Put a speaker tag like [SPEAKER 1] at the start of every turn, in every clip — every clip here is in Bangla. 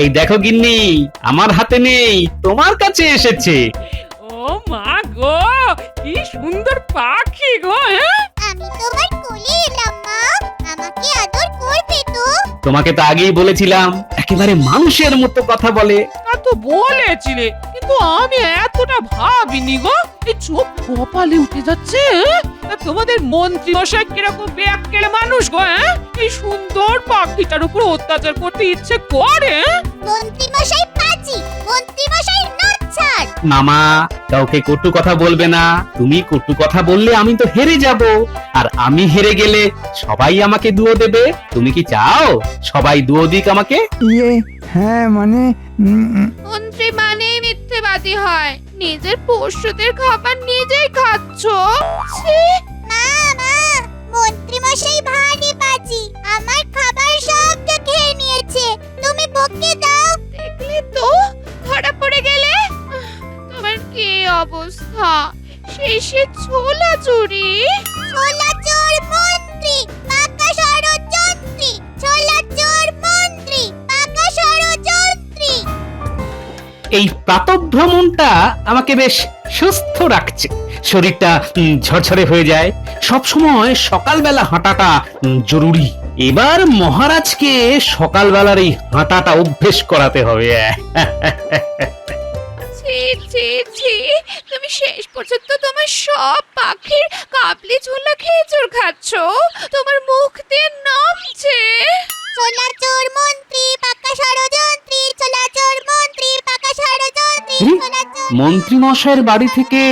[SPEAKER 1] এই দেখো গিন্নি, আমার হাতে নেই, তোমার কাছে এসেছে।
[SPEAKER 2] ও মা গো, কি সুন্দর পাখি গো। হ্যাঁ,
[SPEAKER 3] আমি তোমার কোলে এলাম মা, আমাকে আদর করবে তো?
[SPEAKER 1] তোমাকে তো আগেই বলেছিলাম, একেবারে মানুষের মতো কথা বলে।
[SPEAKER 2] তা তো বলেছিলে, কিন্তু আমি এতটা ভাবিনি গো। এই চোখ কপালে উঠে যাচ্ছে। হ্যাঁ? তা তোমাদের মন্ত্রী মশাই কিরকম বেয়াক্কেল মানুষ গো। হ্যাঁ, এই সুন্দর পাখিটার উপর অত্যাচার করতে ইচ্ছে করে। হ্যাঁ?
[SPEAKER 3] মন্ত্রী মশাই পাজি, মন্ত্রী মশাই নাচ্ছার।
[SPEAKER 1] মামা, কাউকে কটু কথা বলবে না। তুমি কটু কথা বললে আমি তো হেরে যাব, আর আমি হেরে গেলে সবাই আমাকে দুয়ো দেবে। তুমি কি চাও সবাই দুয়ো দিক আমাকে?
[SPEAKER 4] হ্যাঁ মানে
[SPEAKER 5] মন্ত্রী মানেই মিথ্যেবাদী হয়, নিজের পোষ্যদের খাবার নিজেই খাচ্ছ। ছি!
[SPEAKER 3] মা মা, মন্ত্রী মশাই ভারী বাজি, আমার খাবার সবটা খেয়ে নিয়েছে। তুমি বকে দাও।
[SPEAKER 5] দেখলে তো, ধরা পড়ে গেলে। তোমার কি অবস্থা, শেষে ছোলা চুরি।
[SPEAKER 3] ছোলা চোর মন্ত্রী, পাকা ষড়যন্ত্রী। ছোলা চোর মন্ত্রী, পাকা ষড়যন্ত্রী।
[SPEAKER 1] এই প্রাতঃভ্রমণটা আমাকে বেশ সুস্থ রাখছে। শরীরটা ঝরঝরে হয়ে যায়। সব সময় সকালবেলা হাঁটাটা জরুরি। এবার মহারাজকে সকালবেলার এই হাঁটাটা অভ্যেস করাতে হবে।
[SPEAKER 5] ছি ছি ছি, তুমি শেষ পর্যন্ত তোমার সব পাখির কাবলি ছোলা খেজুর খাচ্ছ, তোমার মুখ দিয়ে নামছে।
[SPEAKER 3] ছোলা চোর মন্ত্রী, পাকা ষড়যন্ত্রী। ছোলা চোর মন্ত্রী, পাকা ষড়যন্ত্রী। ছোলা চোর
[SPEAKER 1] মন্ত্রী মশাইয়ের বাড়ি থেকে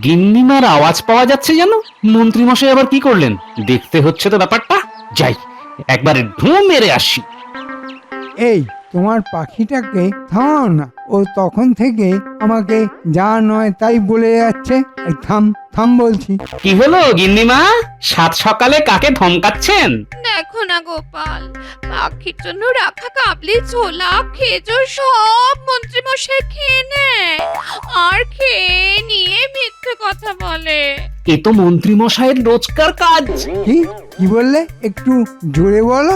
[SPEAKER 1] গিন্নিমার আওয়াজ পাওয়া যাচ্ছে যেন। মন্ত্রী মশাই আবার কি করলেন দেখতে হচ্ছে তো ব্যাপারটা। যাই, একবার ঢুঁ মেরে আসি।
[SPEAKER 4] এই তোমার পাখিটাকে থামাও না, ও তখন থেকে আমাকে যা নয় তাই বলে যাচ্ছে। এই থাম থাম বলছি।
[SPEAKER 1] কি হলো গিন্নিমা, সাত সকালে কাকে ধমকাচ্ছেন?
[SPEAKER 5] দেখো না গোপাল, পাখির জন্য রাখা কাবলি ছোলা খেজুর সব মন্ত্রী মশাই খেয়ে নেয়, আর খেয়ে নিয়ে মিথ্যে কথা বলে।
[SPEAKER 1] এ তো মন্ত্রী মশাইয়ের রোজকার কাজ।
[SPEAKER 4] কি কি বললে, একটু জোরে বলো।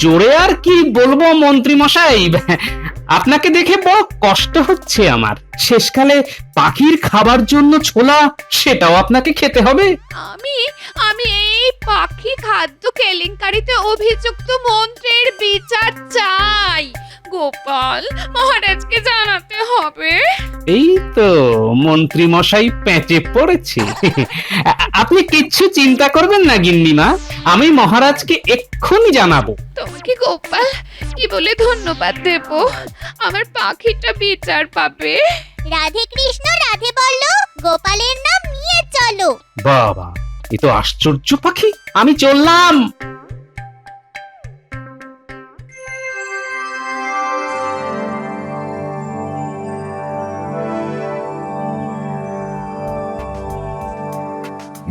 [SPEAKER 1] জোরে আর কি বলবো মন্ত্রী মশাই, আপনাকে দেখে বড় কষ্ট হচ্ছে আমার। শেষকালে পাখির খাবার জন্য ছোলা, সেটাও আপনাকে খেতে হবে।
[SPEAKER 5] আমি আমি এই পাখি খাদ্য কেলেঙ্কারিতে অভিযুক্ত মন্ত্রীর বিচার চাই। গোপাল, মহারাজকে জানাতে হবে।
[SPEAKER 1] এই তো মন্ত্রী মশাই পেঁচে পড়েছে। আপনি কিচ্ছু চিন্তা করবেন না গিন্নিমা, আমি মহারাজকে এক্ষুনি জানাবো।
[SPEAKER 5] তোমাকে গোপাল কি বলে ধন্যবাদ দেব, আমার পাখিটা বিচার পাবে।
[SPEAKER 3] রাধে কৃষ্ণ রাধে বলো, গোপালের নাম নিয়ে চলো।
[SPEAKER 1] বাবা, এ তো আশ্চর্য পাখি। আমি চললাম।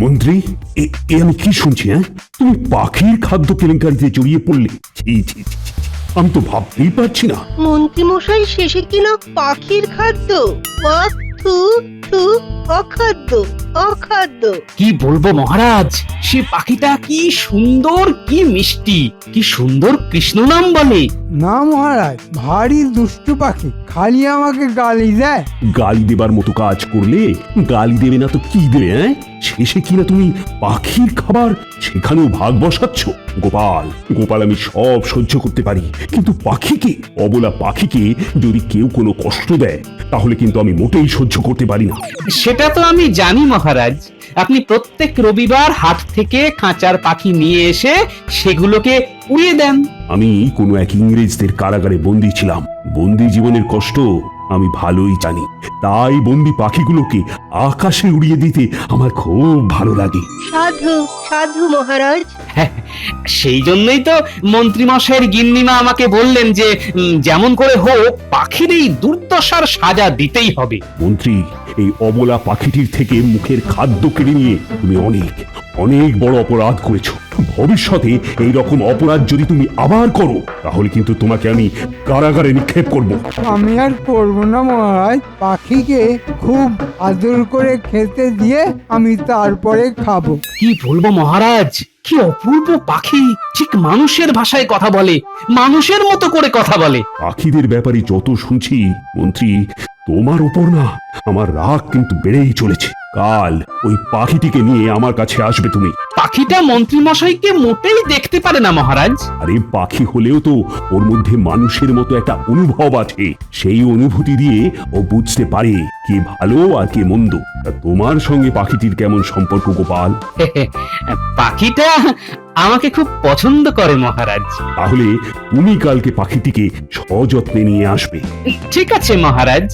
[SPEAKER 6] মন্ত্রী, এ আমি কি শুনছি? হ্যাঁ, তুমি পাখির খাদ্য কেলেঙ্কারিতে জড়িয়ে পড়লে? ছি ছি ছি, ছি, আমি তো ভাবতেই পারছি না।
[SPEAKER 7] মন্ত্রীমশাই শেষে কিনা পাখির খাদ্য, বাহ, থু থু, অখাদ্য অখাদ্য।
[SPEAKER 1] কি বলবো মহারাজ, সে পাখিটা কি সুন্দর, কি মিষ্টি, কি সুন্দর কৃষ্ণ নাম বলে।
[SPEAKER 4] না মহারাজ, ভারী দুষ্টু পাখি, খালি আমাকে গালি দেয়।
[SPEAKER 6] গালি দেবার মতো কাজ করলে গালি দেবে না তো কি দেবে? হ্যাঁ, শেষে কিনা তুমি পাখির খাবার, সেখানেও ভাগ বসাচ্ছ। গোপাল গোপাল, আমি সব সহ্য করতে পারি, কিন্তু পাখিকে, অবলা পাখিকে যদি কেউ কোনো কষ্ট দেয়, তাহলে কিন্তু আমি মোটেই সহ্য করতে পারি না।
[SPEAKER 1] সেটা তো আমি জানি মহারাজ। আপনি প্রত্যেক রবিবার হাট থেকে খাঁচার পাখি নিয়ে এসে সেগুলোকে উড়িয়ে দেন।
[SPEAKER 6] আমি কোনো এক ইংরেজদের কারাগারে বন্দী ছিলাম। বন্দী জীবনের কষ্ট আমি ভালোই জানি, তাই বন্দী পাখিগুলোকে আকাশে উড়িয়ে দিতে আমার খুব ভালো লাগে।
[SPEAKER 7] সাধু সাধু মহারাজ।
[SPEAKER 1] সেই জন্যই তো মন্ত্রী মশাইয়ের গিন্নিমা আমাকে বললেন যে যেমন করে হোক পাখির এই দুর্দশার সাজা দিতেই হবে।
[SPEAKER 6] মন্ত্রী, এই অবলা পাখিটির থেকে মুখের খাদ্য কেড়ে নিয়ে তুমি অনেক অনেক বড় অপরাধ করেছো। ভবিষ্যতে এই রকম অপরাধ যদি তুমি আবার করো, তাহলে কিন্তু তোমাকে আমি কারাগারে নিক্ষেপ করব।
[SPEAKER 4] আমি আর করবো না মহারাজ, পাখিকে খুব আদর করে খেতে দিয়ে আমি তারপরে খাবো।
[SPEAKER 1] কি বলবো মহারাজ, কি অপূর্ব পাখি, ঠিক মানুষের ভাষায় কথা বলে, মানুষের মতো করে কথা বলে।
[SPEAKER 6] পাখিদের ব্যাপারে যত শুনছি মন্ত্রী, তোমার উপর না আমার রাগ কিন্তু বেড়েই চলেছে। কাল ওই পাখিটিকে নিয়ে আমার কাছে আসবে তুমি।
[SPEAKER 1] পাখিটা মন্ত্রী মশাইকে মোটেই দেখতে পারে না মহারাজ।
[SPEAKER 6] আরে পাখি হলেও তো ওর মধ্যে মানুষের মতো একটা অনুভব আছে, সেই অনুভূতি দিয়ে ও বুঝতে পারে কে ভালো আর কে মন্দ। তা তোমার সঙ্গে পাখিটির কেমন সম্পর্ক গোপাল?
[SPEAKER 1] পাখিটা আমাকে খুব পছন্দ করে মহারাজ।
[SPEAKER 6] তাহলে তুমি কালকে পাখিটিকে সযত্নে নিয়ে আসবে।
[SPEAKER 1] ঠিক আছে মহারাজ।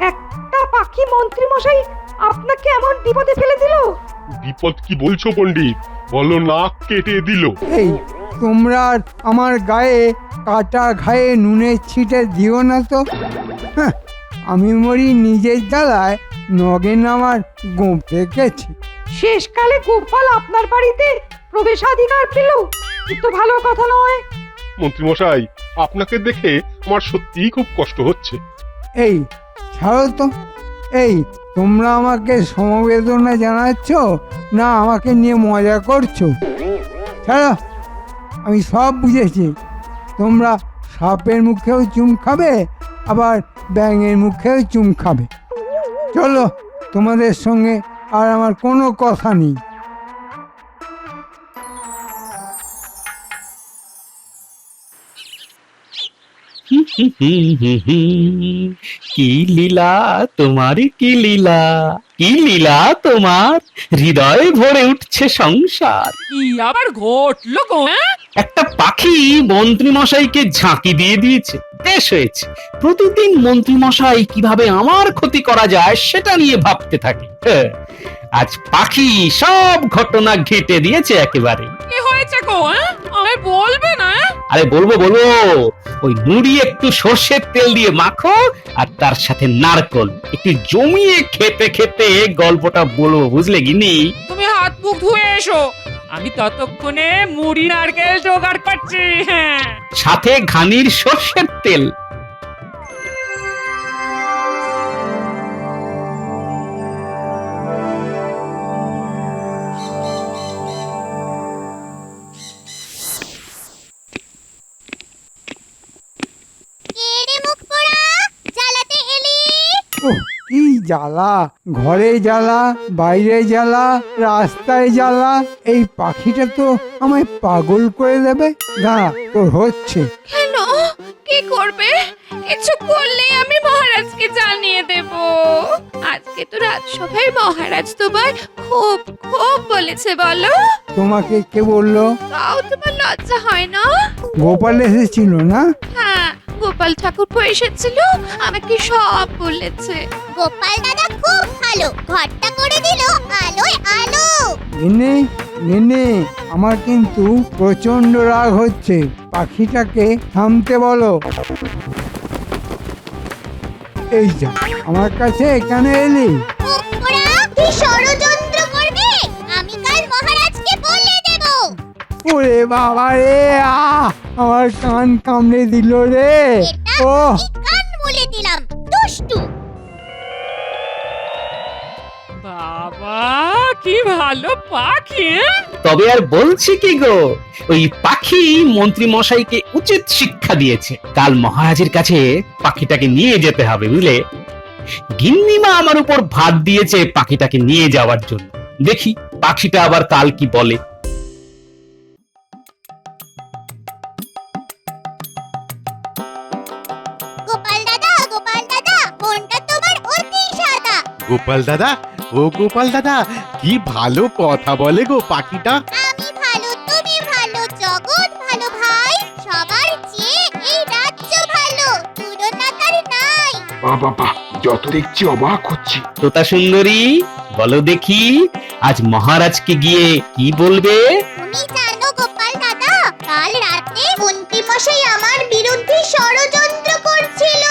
[SPEAKER 8] একটা পাখি মন্ত্রী মশাই আপনাকে এমন বিপদে ফেলে দিল?
[SPEAKER 9] বিপদ কি বলছো পণ্ডিত? বলো নাক কেটে দিল।
[SPEAKER 4] এই তোমরা আর আমার গায়ে কাটা ঘায়ে নুনের ছিটে দিও না তো। হ্যাঁ, আমি মরি নিজের জ্বালায়, নগেন আমার গোঁপ রেখেছি।
[SPEAKER 8] শেষকালে গোপাল আপনার বাড়িতে প্রবেশাধিকার পেল, কিন্তু ভালো কথা নয়।
[SPEAKER 9] মন্ত্রীমশাই, আপনাকে দেখে আমার সত্যিই খুব কষ্ট হচ্ছে।
[SPEAKER 4] এই ছাড়ো তো। এই তোমরা আমাকে সমবেদনা জানাচ্ছ না আমাকে নিয়ে মজা করছো? ছাড়ো, আমি সব বুঝেছি। তোমরা সাপের মুখেও চুম খাবে, আবার ব্যাঙের মুখেও চুম খাবে। চলো, তোমাদের সঙ্গে আর আমার কোনো কথা নেই।
[SPEAKER 1] কি লীলা তোমার, কি লীলা, কি লীলা তোমার, হৃদয় ভরে উঠছে সংসার।
[SPEAKER 2] কি আবার ঘটলো গো?
[SPEAKER 1] একটা পাখি মন্ত্রী মশাইকে ঝাঁকি দিয়ে দিয়েছে, বেশ হয়েছে। প্রতিদিন মন্ত্রী মশাই কিভাবে আমার ক্ষতি করা যায় সেটা নিয়ে ভাবতে থাকে। আজ পাখি সব ঘটনা ঘেঁটে দিয়েছে একেবারে।
[SPEAKER 2] কি হয়েছে গো? আমায় বলবে না?
[SPEAKER 1] আরে বলবো বলবো, ওই মুড়ি একটু সর্ষের তেল দিয়ে মাখো আর তার সাথে নারকল একটু জমিয়ে খেতে খেতে গল্পটা বলবো, বুঝলে গিন্নি?
[SPEAKER 2] তুমি হাত মুখ ধুয়ে এসো, আমি ততক্ষণে মুড়ি নারকেল জোগাড় করছি। হ্যাঁ,
[SPEAKER 1] সাথে ঘানির সর্ষের তেল।
[SPEAKER 3] কে রে মুখ পোড়া, জ্বালাতে এলি?
[SPEAKER 4] ওহ, কি জ্বালা! ঘরে জ্বালা, বাইরে জ্বালা, রাস্তায় জ্বালা। এই পাখিটা তো আমায় পাগল করে দেবে। দাঁড়া, তোর হচ্ছে।
[SPEAKER 5] কেন? কি করবে? কিছু করলেই আমি মহারাজকে জানিয়ে দেব। আজকে তো রাজসভায় মহারাজ তোমায় খুব খুব বলেছে, বলো?
[SPEAKER 4] তোমাকে কে বললো?
[SPEAKER 5] তাও তোমার লজ্জা হয় না?
[SPEAKER 4] গোপাল এসেছিল না?
[SPEAKER 5] হ্যাঁ, গোপাল ঠাকুরপো এসেছিল, আমাকে সব বলেছে।
[SPEAKER 3] গোপাল দাদা খুব ভালো, ঘরটা করে দিল আলোয় আলো।
[SPEAKER 4] গিন্নি, গিন্নি, আমার কিন্তু প্রচন্ড রাগ হচ্ছে। পাখিটাকে থামতে বলো। এই যা, আমার কাছে এখানে এলি।
[SPEAKER 3] মুখ পোড়া, কি ষড়যন্ত্র করবে? আমি কাল মহারাজকে বলে দেব।
[SPEAKER 4] ওরে বাবা রে, আমার কান কামড়ে দিল রে। ও
[SPEAKER 3] কান মুলে দিলাম, দুষ্টু।
[SPEAKER 2] বাবা, কি ভালো পাখি!
[SPEAKER 1] তবে আর বলছি কি গো, ওই পাখি মন্ত্রী মশাইকে উচিত শিক্ষা দিয়েছে। কাল মহারাজের কাছে পাখিটাকে নিয়ে যেতে হবে, বুঝলে? গিন্নিমা আমার উপর ভাত দিয়েছে পাখিটাকে নিয়ে যাওয়ার জন্য। দেখি পাখিটা আবার কাল কি বলে।
[SPEAKER 3] গোপাল দাদা, মনটা তোমার অতি সাদা।
[SPEAKER 10] গোপাল দাদা, ও গোপাল দাদা, কি ভালো কথা বলে গো পাখিটা।
[SPEAKER 3] আমি ভালো, তুমি ভালো, জগৎ ভালো ভাই। সবার চেয়ে এই রাজ্য ভালো, তুলনা তার নাই।
[SPEAKER 10] বাবা, যত দেখছি অবাক হচ্ছি।
[SPEAKER 1] তোতা সুন্দরী, বলো দেখি আজ মহারাজকে গিয়ে কি বলবে?
[SPEAKER 3] তুমি জানো গোপাল দাদা, কাল রাতে মন্ত্রী মশাই আমার বিরুদ্ধে ষড়যন্ত্র করছিল।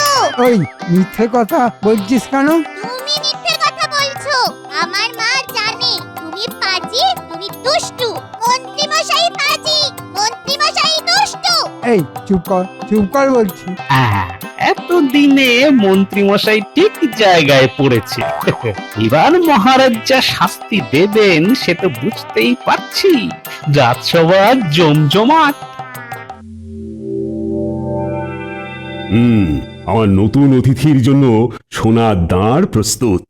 [SPEAKER 4] ওই মিথ্যে কথা বলছিস কেন?
[SPEAKER 3] তুমি মিথ্যে কথা বলছো। আমার মা জানে তুমি পাজি, তুমি দুষ্টু। মন্ত্রী মশাই পাজি, মন্ত্রী মশাই দুষ্টু।
[SPEAKER 4] এই চুপ কর বলছি।
[SPEAKER 1] এতদিনে মন্ত্রী মশাই ঠিক জায়গায় পড়েছে। এবার মহারাজ যা শাস্তি দেবেন সে তো বুঝতেই পারছি। রাজসভা জমজমাট।
[SPEAKER 6] আমার নতুন অতিথির জন্য সোনার দাঁড় প্রস্তুত।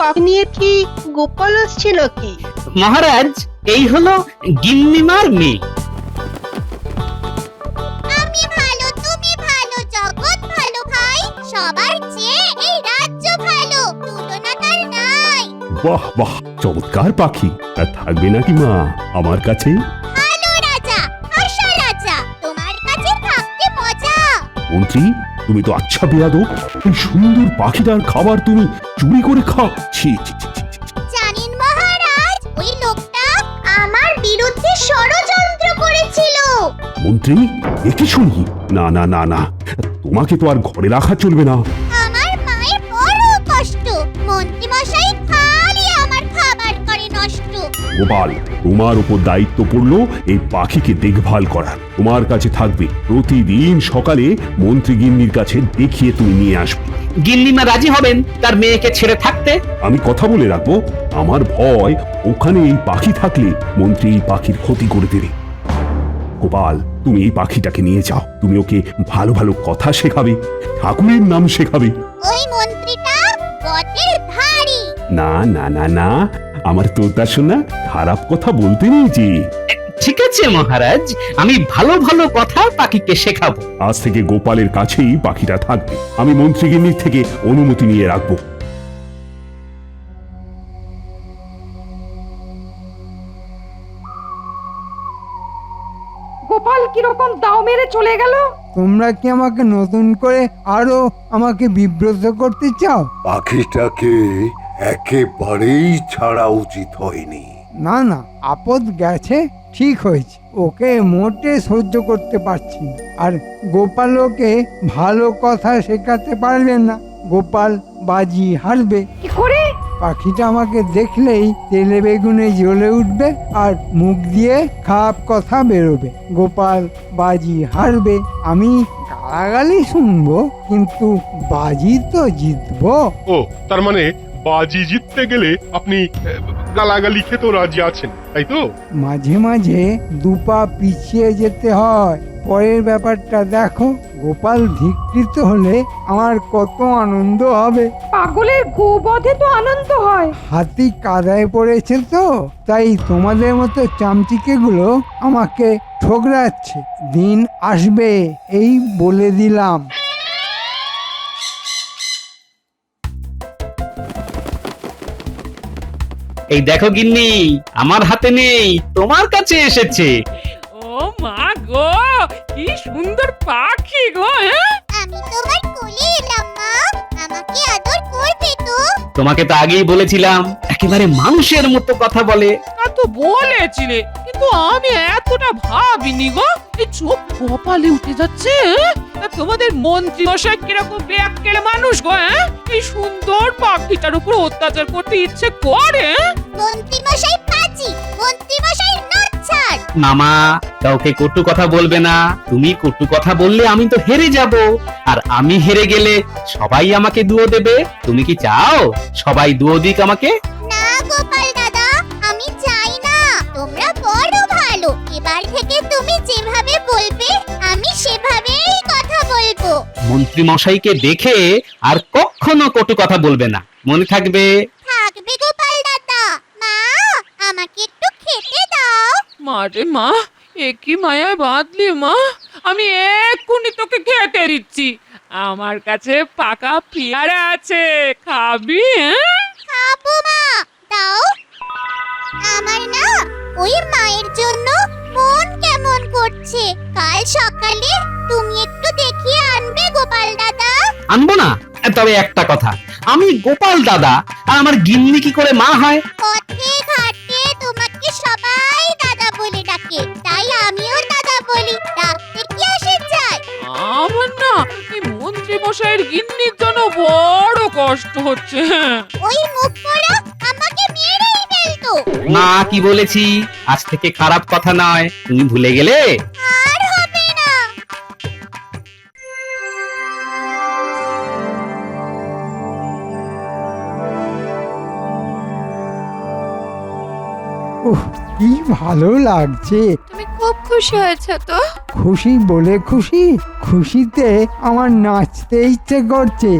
[SPEAKER 7] পাক নিয়ে কি গোপাল আসছে নাকি?
[SPEAKER 1] মহারাজ, এই হলো গিন্নিমার মেয়ে।
[SPEAKER 3] আমি ভালো, তুমি ভালো, জগৎ ভালো ভাই। সবার চেয়ে এই রাজ্য ভালো, তুলনা তার নাই।
[SPEAKER 6] বাহ বাহ, চমৎকার পাখি। আর থাকবে নাকি মা আমার কাছে?
[SPEAKER 3] ভালো রাজা, হাসা রাজা, তোমার কাছে থাকতে মজা।
[SPEAKER 6] মন্ত্রী, তুমি তো আচ্ছা বেয়াদব। এই সুন্দর পাখিটার খাবার তুমি চুরি করে খাও। ছি ছি ছি ছি, ছি।
[SPEAKER 3] জানেন মহারাজ, ওই লোকটা আমার বিরুদ্ধে ষড়যন্ত্র করেছিল।
[SPEAKER 6] মন্ত্রী, একে শুনি। না না না না, তোমাকে তো আর ঘরে রাখা চলবে না।
[SPEAKER 3] আমার মায়ের বড় কষ্ট, মন্ত্রী মশাই খালি আমার খাবার করে নষ্ট।
[SPEAKER 6] গোপাল, তোমার উপর দায়িত্ব পড়লো এই পাখিকে দেখভাল করার। তোমার কাছে থাকবে, প্রতিদিন সকালে মন্ত্রী গিন্নির কাছে দেখিয়ে তুমি নিয়ে আসবে।
[SPEAKER 1] গিন্নিমা রাজি হবেন তার মেয়েকে ছেড়ে থাকতে?
[SPEAKER 6] আমি কথা বলে রাখবো। আমার ভয় ওখানে এই পাখি থাকলে মন্ত্রী এই পাখির ক্ষতি করে দেবে। গোপাল, তুমি এই পাখিটাকে নিয়ে যাও। তুমি ওকে ভালো ভালো কথা শেখাবে, ঠাকুরের নাম শেখাবে।
[SPEAKER 3] ওই মন্ত্রীটা বটের ধাড়ি।
[SPEAKER 6] না না না না, আমার তোতা শোনা খারাপ কথা বলতে নেই যে।
[SPEAKER 1] ঠিক আছে মহারাজ, আমি ভালো ভালো কথা পাখিকে শেখাবো।
[SPEAKER 6] আজ থেকে গোপালের কাছেই পাখিটা থাকবে। আমি মন্ত্রীগিন্নির থেকে অনুমতি নিয়ে রাখবো।
[SPEAKER 8] গোপাল কিরকম দাও মেরে চলে গেল।
[SPEAKER 4] তোমরা কি আমাকে নতুন করে আরো আমাকে বিব্রত করতে চাও?
[SPEAKER 11] পাখিটাকে একেবারেই ছাড়া উচিত হয়নি।
[SPEAKER 4] না না, আপদ গেছে, ঠিক হয়েছে। ওকে মোটে সহ্য করতে পারছি না। আর গোপালকে ভালো কথা শেখাতে পারবে না। গোপাল বাজি হারবে।
[SPEAKER 8] কি করে?
[SPEAKER 4] পাখিটা আমাকে দেখলেই তেলে বেগুনে জ্বলে উঠবে আর মুখ দিয়ে খারাপ কথা বেরোবে। গোপাল বাজি হারবে, আমি গালাগালি শুনবো, কিন্তু বাজি তো জিতবো।
[SPEAKER 9] ও, তার মানে বাজি জিততে গেলে আপনি গালাগালি খেতেও রাজি আছেন, তাই তো?
[SPEAKER 4] মাঝে মাঝে দুপা পিছিয়ে যেতে হয়। পরের ব্যাপারটা দেখো, গোপাল ধিকৃত হলে আমার কত আনন্দ হবে।
[SPEAKER 8] পাগলের গোবধে তো আনন্দ হয়।
[SPEAKER 4] হাতি কাদায় পড়েছে তো, তাই তোমাদের মতো চামচিকেগুলো আমাকে ঠোকরাচ্ছে। দিন আসবে, এই বলে দিলাম।
[SPEAKER 1] এই দেখো গিন্নি, আমার হাতে নেই, তোমার কাছে এসেছে।
[SPEAKER 2] ও মা গো, কি সুন্দর পাখি গো। হ্যাঁ,
[SPEAKER 3] আমি তোমার কোলে এলাম মা, আমাকে আদর করবে তো?
[SPEAKER 1] তোমাকে তো আগেই বলেছিলাম একেবারে মানুষের মতো কথা বলে।
[SPEAKER 2] তা তো বলেছিলে, কিন্তু আমি এতটা ভাবিনি গো। এই চোখ কপালে উঠে যাচ্ছে। তা তোমাদের মন্ত্রী মশাই কিরকম বেয়াক্কেল মানুষ গো। এই সুন্দর পাখিটার উপর অত্যাচার করতে ইচ্ছে করে।
[SPEAKER 3] মন্ত্রী মশাই পাজি, মন্ত্রী মশাই নচ্ছাড়।
[SPEAKER 1] মামা, কাউকে কটু কথা বলবে না। তুমি কটু কথা বললে আমি তো হেরে যাব, আর আমি হেরে গেলে সবাই আমাকে দুয়ো দেবে। তুমি কি চাও সবাই দুয়ো দিক আমাকে?
[SPEAKER 3] না গোপাল দাদা, আমি চাই না। তোমরা বড় ভালো। এবার থেকে তুমি যেভাবে বলবে আমি সেভাবেই কথা বলবো।
[SPEAKER 1] মন্ত্রী মশাইকে দেখে আর কখনো কটু কথা বলবে না, মনে থাকবে।
[SPEAKER 3] থাকবে গোপাল দাদা। মা, আমাকে একটু খেতে দাও।
[SPEAKER 2] মারে মা, এ কি মায়ায় বাঁধলি মা। আমি এক্ষুনি তোকে খেতে দিচ্ছি। আমার কাছে পাকা পেয়ারা আছে, খাবি?
[SPEAKER 3] খাবো মা, দাও। আমার না ওই মায়ের জন্য মন কেমন করছে। কাল সকালে তুমি একটু দেখিয়ে আনবে গোপাল দাদা।
[SPEAKER 1] আনবো না? তবে একটা কথা, আমি গোপাল দাদা আর আমার গিন্নি কি করে মা হয়?
[SPEAKER 3] পথে ঘাটে তোমাকে সবাই দাদা বলে ডাকে, তাই আমিও দাদা বলি। ডাকতে কি আসে যায়?
[SPEAKER 2] আমার না এই মন্ত্রী মশাইয়ের গিন্নির জন্য বড় কষ্ট হচ্ছে।
[SPEAKER 3] ওই মুখ পোড়া আমাকে মেরেই ফেলতো।
[SPEAKER 1] মা কি বলেছি, আজ থেকে খারাপ কথা নয়, তুমি ভুলে গেলে?
[SPEAKER 4] কি ভালো লাগছে।
[SPEAKER 5] তুমি খুব খুশি হয়েছো তো?
[SPEAKER 4] খুশি বলে খুশি, খুশিতে আমার নাচতে ইচ্ছে করছে।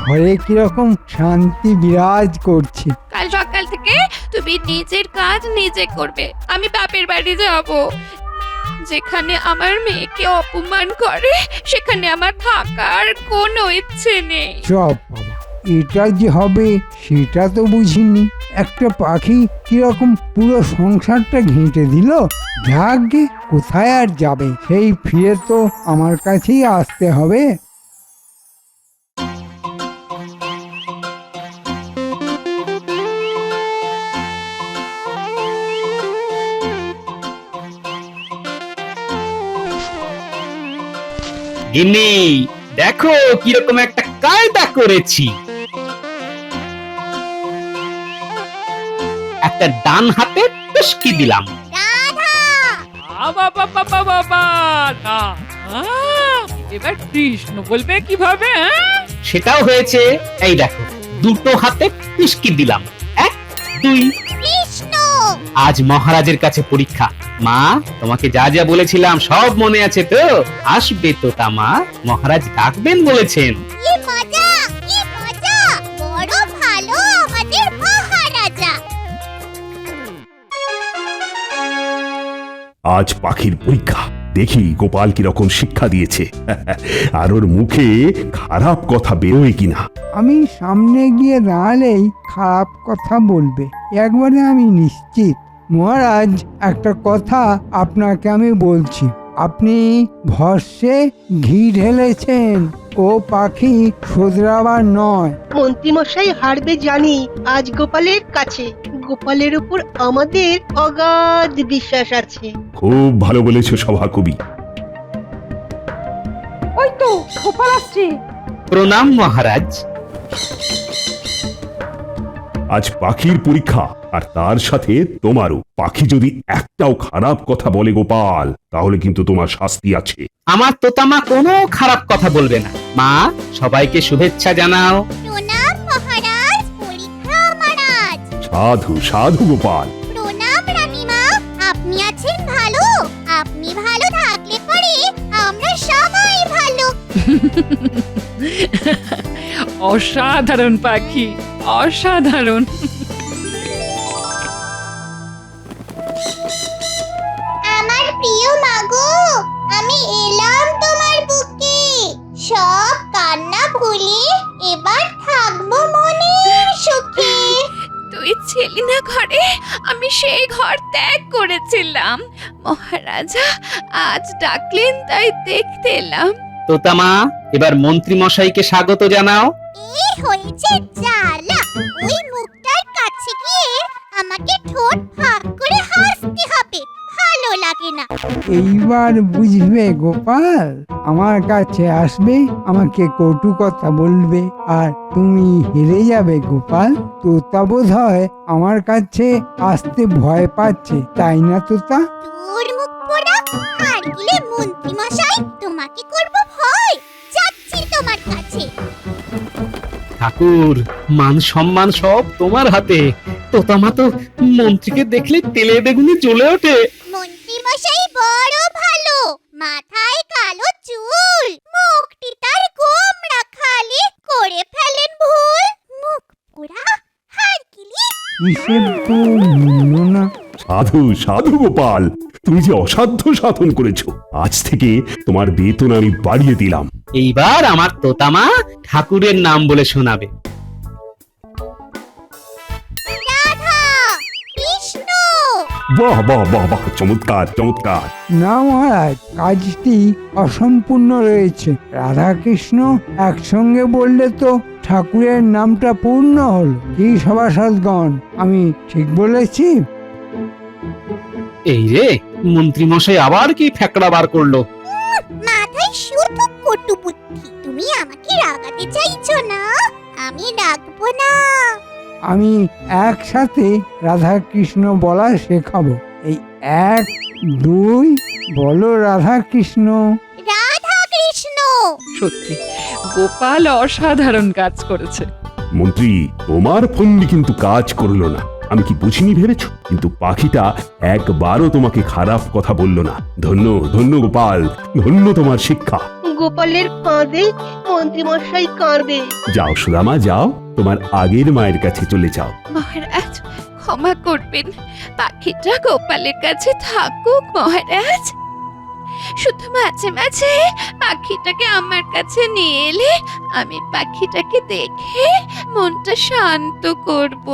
[SPEAKER 4] ঘরে কিরকম শান্তি বিরাজ করছে।
[SPEAKER 5] কাল সকাল থেকে তুমি নিজের কাজ নিজে করবে। আমি বাপের বাড়ি যাব। যেখানে আমার মেয়েকে অপমান করে সেখানে আমার থাকার কোনো ইচ্ছে নেই।
[SPEAKER 4] চপ বাবা, এটা যে হবে সেটা তো বুঝিনি। একটা পাখি কিরকম পুরো সংসারটা ঘেঁটে দিল। যাকে কোথায় আর যাবে, সেই ফিরে তো আমার কাছেই আসতে হবে।
[SPEAKER 1] গিন্নি, দেখো কিরকম একটা কায়দা করেছি। একটা ডান হাতে টুসকি দিলাম।
[SPEAKER 2] এবার কৃষ্ণ বলবে কিভাবে?
[SPEAKER 1] সেটাও হয়েছে। এই দেখো, দুটো হাতে টুসকি দিলাম। 1 2।
[SPEAKER 3] কৃষ্ণ,
[SPEAKER 1] আজ মহারাজের কাছে পরীক্ষা। মা, তোমাকে যা যা বলেছিলাম সব মনে আছে তো? আসবে তো তা মা, মহারাজ ডাকবেন বলেছেন।
[SPEAKER 3] কি মজা, কি মজা! বড় ভালো আমাদের মহারাজা।
[SPEAKER 6] আজ পাখির পরীক্ষা, দেখি গোপাল কিরকম শিক্ষা দিয়েছে। আর ওর মুখে খারাপ কথা বেরোয় কিনা।
[SPEAKER 4] আমি সামনে গিয়ে দাঁড়ালেই খারাপ কথা বলবে, একবারে আমি নিশ্চিত। মহারাজ, একটা কথা আপনাকে আমি বলছি। আপনি ভস্যে ঘি ঢেলেছেন। ও পাখি শোধরাবার নয়।
[SPEAKER 7] মন্ত্রীমশাই হারবে জানি আজ গোপালের কাছে। গোপালের উপর আমাদের অগাধ বিশ্বাস আছে।
[SPEAKER 6] খুব ভালো বলেছো সভাকবি।
[SPEAKER 8] ওই তো গোপাল আসছে।
[SPEAKER 1] প্রণাম মহারাজ।
[SPEAKER 6] আজ পাখির পরীক্ষা, আর তার সাথে তোমারও। পাখি যদি একটাও খারাপ কথা বলে গোপাল, তাহলে কিন্তু তোমার শাস্তি আছে।
[SPEAKER 1] আমার তোতামা কোনো খারাপ কথা বলবে না। মা, সবাইকে শুভেচ্ছা জানাও।
[SPEAKER 3] প্রণাম মহারাজ, পরীক্ষা আমার আজ।
[SPEAKER 6] সাধু সাধু গোপাল।
[SPEAKER 3] প্রণাম রানীমা, আপনি আছেন ভালো? আপনি ভালো থাকলে পরে আমরা সবাই ভালো।
[SPEAKER 2] অসাধারণ পাখি, অসাধারণ।
[SPEAKER 3] আমার প্রিয় মাগো, আমি এলাম তোমার বুকে। সব কান্না ভুলে এবার থাকবো মনের সুখে।
[SPEAKER 5] তুই ছিলি না ঘরে, আমি সেই ঘর ত্যাগ করেছিলাম। মহারাজা আজ ডাকলেন তাই দেখতে এলাম।
[SPEAKER 1] তোতামা, এবার মন্ত্রী মশাইকে স্বাগত জানাও।
[SPEAKER 3] এই হয়েছে জ্বালা, ওই মুখটার কাছে গিয়ে আমাকে ঠোঁট ফাঁক করে হাসতে হবে। ভালো লাগে না।
[SPEAKER 4] এইবার বুঝবে গোপাল, আমার কাছে আসবে, আমাকে কটু কথা বলবে, আর তুমি হেরে যাবে গোপাল। তোতা বোধ হয় আমার কাছে আসতে ভয় পাচ্ছে, তাই না তোতা?
[SPEAKER 3] তোর মুখ পোড়া, হার গিলে মন্ত্রী মশাই তোমাকে করব ভয়। যাচ্ছি তোমার কাছে।
[SPEAKER 1] ঠাকুর, মান সম্মান সব তোমার হাতে। তোতামা তো মন্ত্রীকে দেখলে তেলে বেগুনে জ্বলে ওঠে।
[SPEAKER 3] মন্ত্রী মশাই বড় ভালো, মাথায় কালো চুল, মুখটি তার গোমড়া খালি, করে ফেলেন ভুল। মুখ পোড়া, হার গিলি।
[SPEAKER 4] হিসেব তো মিলল না।
[SPEAKER 6] সাধু সাধু গোপাল, তুমি যে অসাধ্য সাধন করেছো। আজ থেকে তোমার বেতন আমি বাড়িয়ে দিলাম।
[SPEAKER 1] এইবার আমার তোতামা ঠাকুরের নাম বলে শোনাবে।
[SPEAKER 3] রাধা, কৃষ্ণ।
[SPEAKER 6] বাহ বাহ বাহ বাহ, চমৎকার চমৎকার।
[SPEAKER 4] না মহারাজ, কাজটি অসম্পূর্ণ রয়েছে। রাধাকৃষ্ণ একসঙ্গে বললে তো ঠাকুরের নামটা পূর্ণ হলো। কি সভাসদগণ, আমি ঠিক বলেছি?
[SPEAKER 1] এই রে, মন্ত্রী মশাই আবার কি ফ্যাকড়া বার করলো?
[SPEAKER 3] মাথায় শুধু কটু বুদ্ধি। তুমি আমাকে রাগাতে চাইছো না? আমি রাখবো না।
[SPEAKER 4] আমি একসাথে রাধাকৃষ্ণ বলা শেখাবো। এই 1 2 বলো রাধাকৃষ্ণ।
[SPEAKER 3] রাধা কৃষ্ণ।
[SPEAKER 2] সত্যি গোপাল অসাধারণ কাজ করেছে।
[SPEAKER 6] মন্ত্রী, তোমার ফন্দি কিন্তু কাজ করলো না। আমি কি বুঝিনি ভেবেছ? কিন্তু পাখিটা একবারও তোমাকে খারাপ কথা বলল না। ধন্য ধন্য গোপাল, ধন্য তোমার শিক্ষা।
[SPEAKER 7] গোপালের ফাঁদে মন্ত্রীমশাই কাঁদে।
[SPEAKER 6] যাও সুদামা, যাও, তোমার আগের মায়ের কাছে চলে যাও।
[SPEAKER 5] মহারাজ ক্ষমা করবেন, পাখিটা গোপালের কাছে থাকুক মহারাজ। শুধু মাঝে মাঝে পাখিটাকে আমার কাছে নিয়ে এলে আমি পাখিটাকে দেখে মনটা শান্ত করব।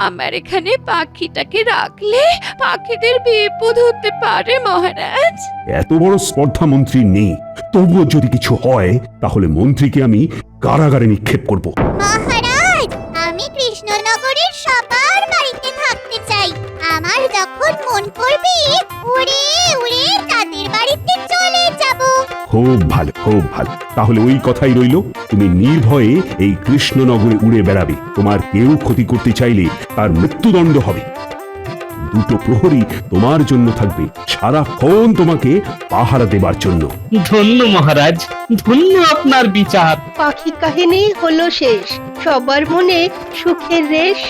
[SPEAKER 5] আমার এখানে পাখিটাকে রাখলে পাখিদের বিপদ হতে পারে মহারাজ।
[SPEAKER 6] এত বড় স্পর্ধা মন্ত্রীর নেই, তবুও যদি কিছু হয় তাহলে মন্ত্রীকে আমি কারাগারে নিক্ষেপ করব।
[SPEAKER 3] মহারাজ, আমি কৃষ্ণনগরের সবার বাড়িতে থাকতে চাই। আমার যখন মন করবে উড়ে উড়ে তাদের বাড়িতে চলে যাব।
[SPEAKER 6] খুব ভালো, খুব ভালো। তাহলে ওই কথাই রইল, তুমি নির্ভয়ে এই কৃষ্ণনগরে উড়ে বেড়াবে। তোমার কেউ ক্ষতি করতে চাইলে তার মৃত্যুদণ্ড হবে। দুটো প্রহরী তোমার জন্য থাকবে, সারাক্ষণ তোমাকে পাহারা দেবার জন্য।
[SPEAKER 1] ধন্য মহারাজ, ধন্য আপনার বিচার।
[SPEAKER 7] পাখি কাহিনী হলো শেষ, সবার মনে সুখের রেশ।